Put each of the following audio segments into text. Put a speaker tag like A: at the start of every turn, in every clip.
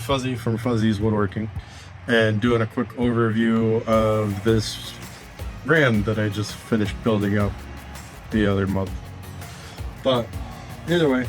A: Fuzzy from Fuzzy's Woodworking and doing a quick overview of this Ram that I just finished building up the other month. But either way,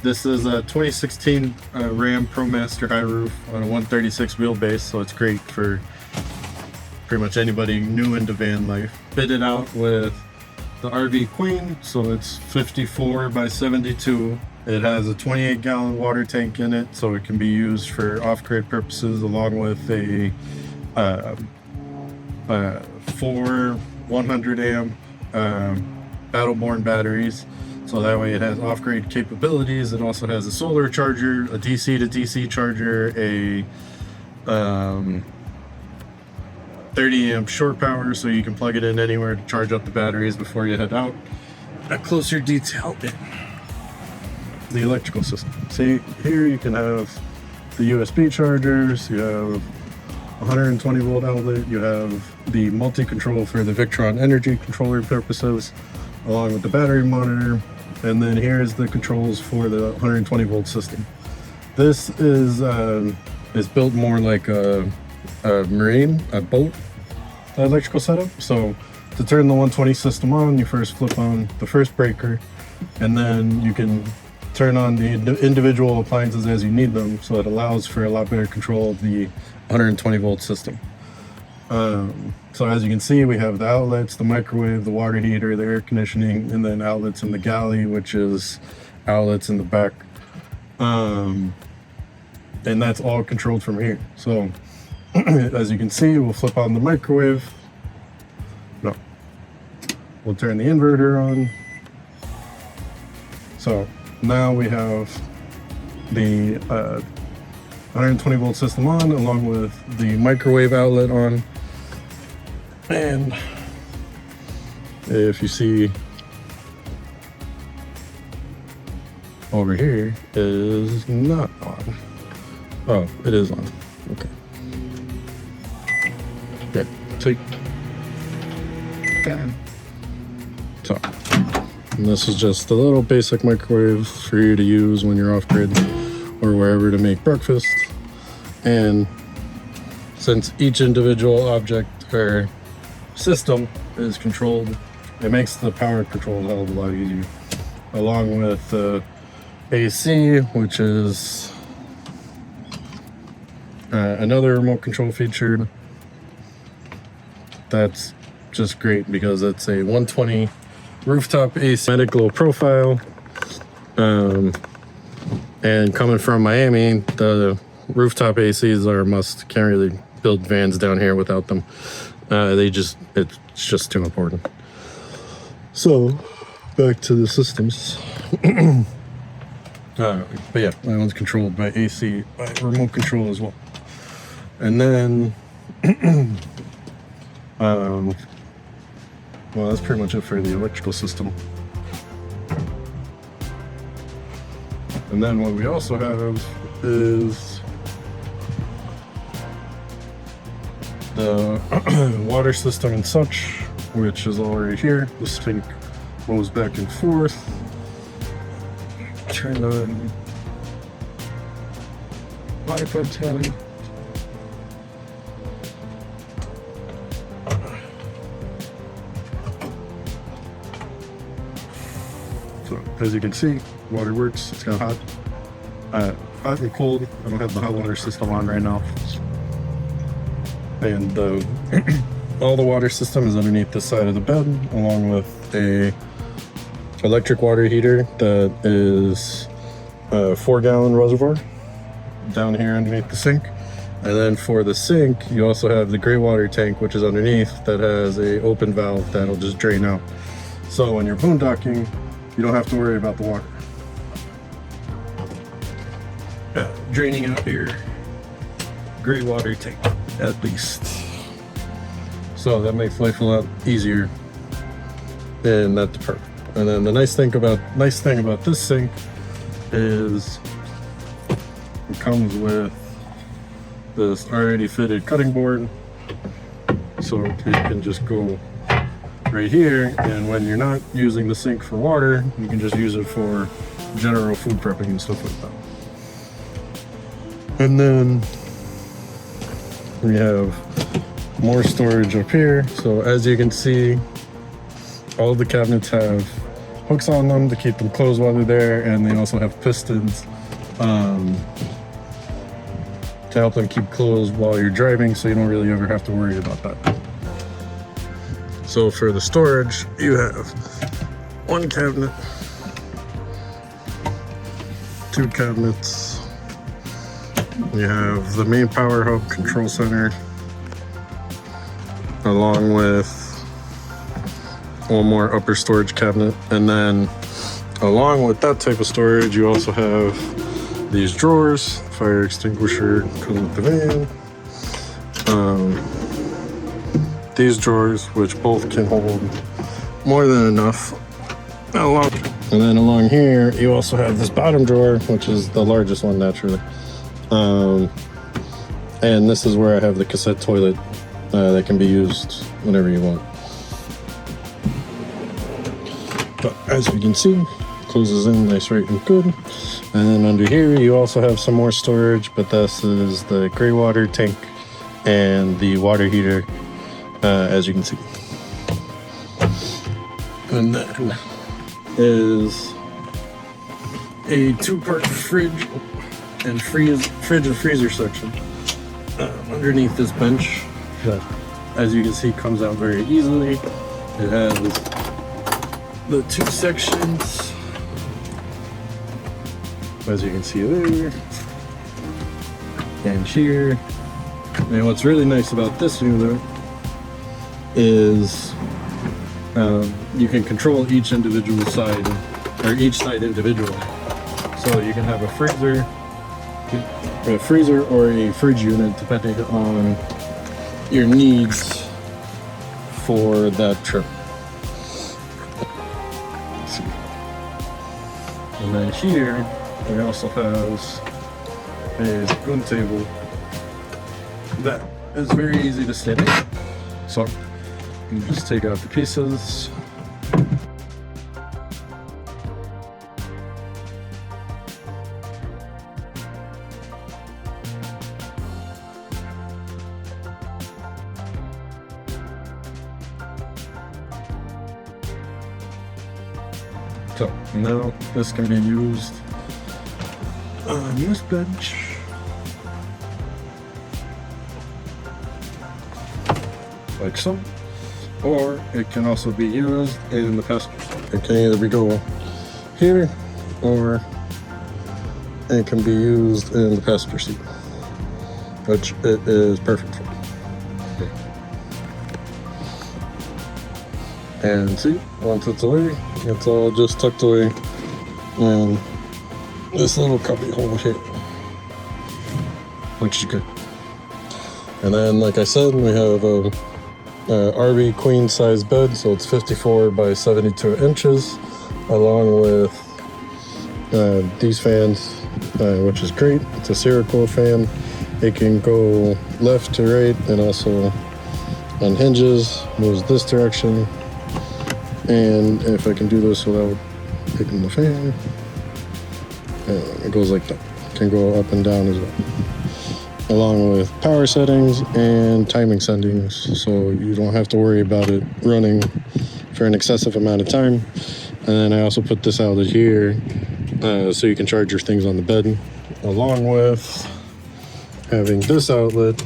A: this is a 2016 Ram Promaster high roof on a 136 wheelbase, so it's great for pretty much anybody new into van life. Fitted out with the RV Queen, so it's 54 by 72. It has a 28-gallon water tank in it, so it can be used for off-grid purposes, along with a 4 100-amp battle-borne batteries. So that way it has off-grid capabilities. It also has a solar charger, a DC to DC charger, a 30-amp short power, so you can plug it in anywhere to charge up the batteries before you head out. A closer detail in the electrical system. See, here you can have the USB chargers, you have 120 volt outlet, you have the multi-control for the Victron energy controller purposes, along with the battery monitor, and then here's the controls for the 120 volt system. This is built more like a boat electrical setup. So to turn the 120 system on, you first flip on the first breaker, and then you can turn on the individual appliances as you need them, so it allows for a lot better control of the 120 volt system. So as you can see, we have the outlets, the microwave, the water heater, the air conditioning, and then outlets in the galley, which is outlets in the back. And that's all controlled from here. So as you can see, we'll flip on the microwave. No. We'll turn the inverter on. So now we have the 120 volt system on, along with the microwave outlet on. And if you see over here, is not on. Oh, it is on. Okay. Good. So, and this is just a little basic microwave for you to use when you're off grid or wherever to make breakfast. And since each individual object or system is controlled, it makes the power control a hell of a lot easier. Along with the AC, which is another remote control feature. That's just great because it's a 120 Rooftop A low profile. And coming from Miami, the Rooftop ACs are a must. Can't really build vans down here without them. It's just too important. So back to the systems. But yeah, that one's controlled by AC, by remote control as well. And then, well, that's pretty much it for the electrical system. And then what we also have is the water system and such, which is all right here. This thing moves back and forth. Turn on light button. So as you can see, water works. It's kind of hot. Hot and cold. I don't have the hot water system on right now. And all the water system is underneath the side of the bed, along with a electric water heater that is a 4-gallon reservoir down here underneath the sink. And then for the sink, you also have the gray water tank, which is underneath, that has a open valve that'll just drain out. So when you're boondocking, you don't have to worry about the water draining out your gray water tank, at least. So that makes life a lot easier, and that's perfect. And then the nice thing about this sink is it comes with this already fitted cutting board, so you can just go right here, and when you're not using the sink for water, you can just use it for general food prepping and stuff like that. And then we have more storage up here. So as you can see, all the cabinets have hooks on them to keep them closed while they're there, and they also have pistons to help them keep closed while you're driving, so you don't really ever have to worry about that. So for the storage, you have one cabinet, two cabinets, you have the main power hub control center, along with one more upper storage cabinet, and then along with that type of storage, you also have these drawers. Fire extinguisher comes with the van. These drawers, which both can hold more than enough. And then along here, you also have this bottom drawer, which is the largest one naturally. And this is where I have the cassette toilet that can be used whenever you want. But as we can see, closes in nice, right, and good. And then under here, you also have some more storage, but this is the gray water tank and the water heater, as you can see. And then is a two-part fridge and freezer section underneath this bench that, as you can see, comes out very easily. It has the two sections, as you can see there and here. And what's really nice about this unit is you can control each individual side, or each side individually. So you can have a freezer or a fridge unit depending on your needs for that trip. Let's see. And then here we also have a spoon table that is very easy to sit in. So you can just take out the pieces. So now this can be used on this bench, like so, or it can also be used in the passenger seat. It can either go here, or it can be used in the passenger seat, which it is perfect for. And see, once it's away, it's all just tucked away in this little cubby hole here, which is good. And then, like I said, we have a RV queen size bed, so it's 54 by 72 inches, along with these fans, which is great. It's a Cerakote fan. It can go left to right, and also unhinges, moves this direction. And if I can do this without picking the fan, it goes like that. It can go up and down as well, along with power settings and timing settings, so you don't have to worry about it running for an excessive amount of time. And then I also put this outlet here so you can charge your things on the bed, along with having this outlet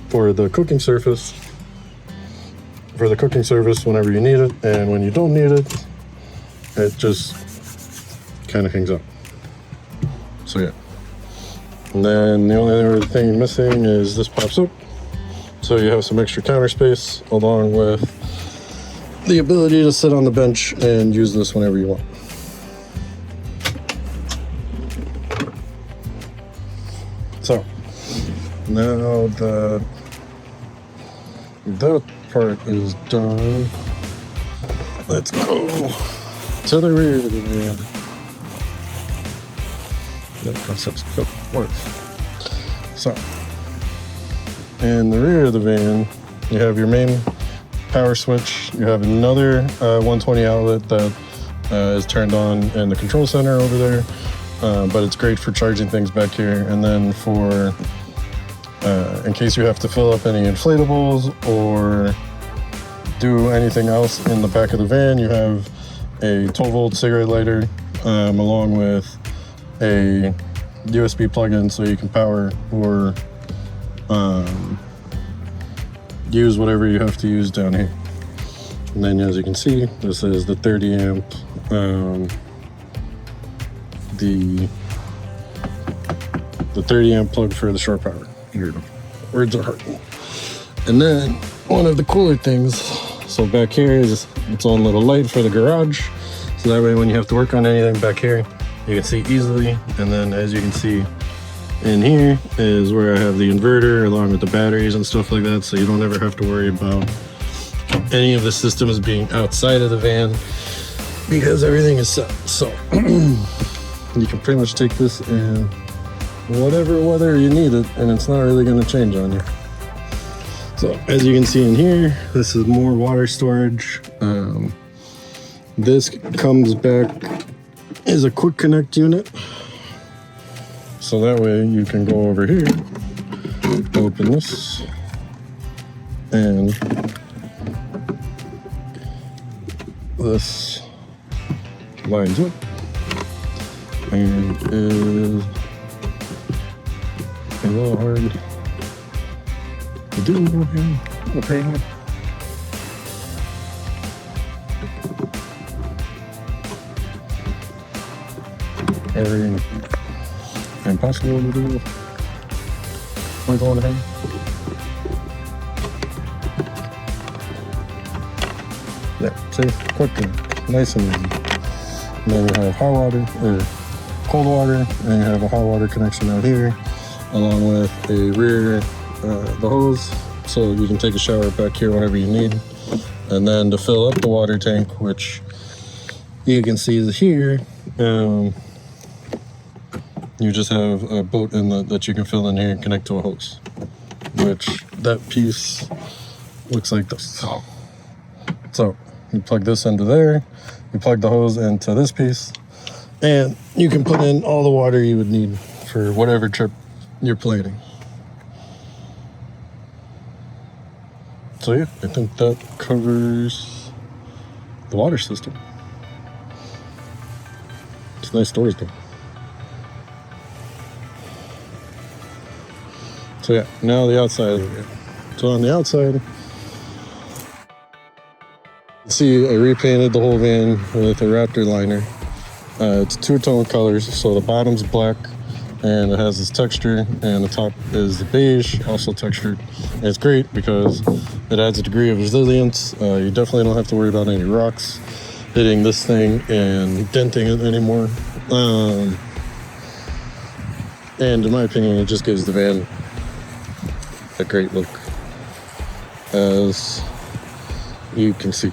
A: for the cooking surface. For the cooking surface whenever you need it, and when you don't need it, it just kind of hangs up. So yeah. And then the only other thing missing is this pops up, so you have some extra counter space, along with the ability to sit on the bench and use this whenever you want. So now that part is done, let's go to the rear of the van. That concept's works. So in the rear of the van, you have your main power switch. You have another 120 outlet that is turned on in the control center over there. but it's great for charging things back here. And then for in case you have to fill up any inflatables or do anything else in the back of the van, you have a 12-volt cigarette lighter along with a USB plug-in so you can power or use whatever you have to use down here. And then as you can see, this is the 30 amp the 30 amp plug for the shore power. Here, words are hard. And then one of the cooler things, so back here is its own little light for the garage. So that way when you have to work on anything back here, you can see easily. And then as you can see in here is where I have the inverter along with the batteries and stuff like that. So you don't ever have to worry about any of the systems being outside of the van because everything is set. So you can pretty much take this in whatever weather you need it, and it's not really going to change on you. So as you can see in here, this is more water storage. This comes back is a quick connect unit, so that way you can go over here, open this, and this lines up and is a little hard to do here. Okay. Very impossible to do. We're going ahead. Yeah, see, quick and nice and easy. And then you have hot water or cold water, and you have a hot water connection out here, along with a rear the hose, so you can take a shower back here whenever you need. And then to fill up the water tank, which you can see here, you just have a boat inlet that you can fill in here and connect to a hose, which that piece looks like this. So you plug this into there, you plug the hose into this piece, and you can put in all the water you would need for whatever trip you're planning. So yeah, I think that covers the water system. It's nice storage though. So yeah, now the outside of it. So on the outside, you see I repainted the whole van with a Raptor liner. It's two-tone colors, so the bottom's black and it has this texture, and the top is the beige, also textured. And it's great because it adds a degree of resilience. You definitely don't have to worry about any rocks hitting this thing and denting it anymore. And in my opinion, it just gives the van a great look, as you can see.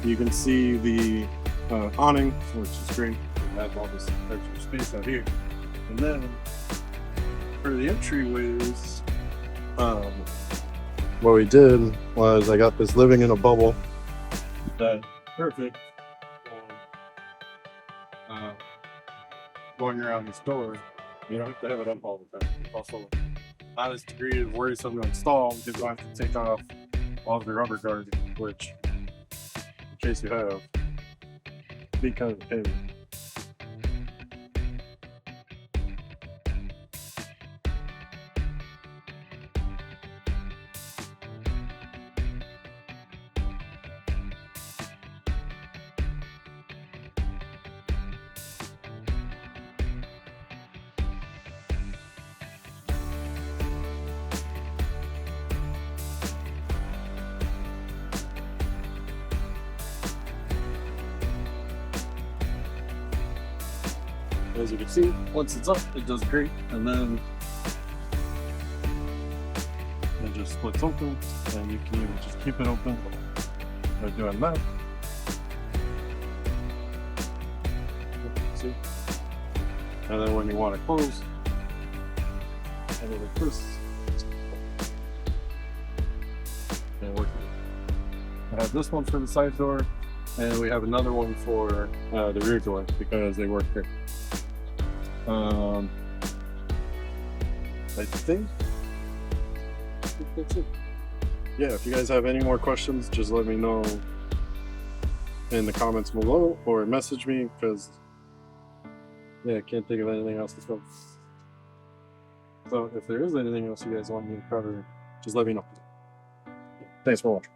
A: You can see the awning, which is great. It has all this extra space out here. And then for the entryways, what we did was I got this living in a bubble that's perfect for going around this door. You don't have to have it up all the time. It's also not as degree of worrisome to install because you have to take off all of the rubber guards, which, in case you have, be kind of a pain. As you can see, once it's up, it does great, and then it just splits open, and you can even just keep it open by doing that. And then when you want to close, and then like this, and work it. I have this one for the side door, and we have another one for the rear door because they work here. I think that's it. Yeah, if you guys have any more questions, just let me know in the comments below or message me, because yeah, I can't think of anything else to say. So if there is anything else you guys want me to cover, just let me know. Thanks for watching.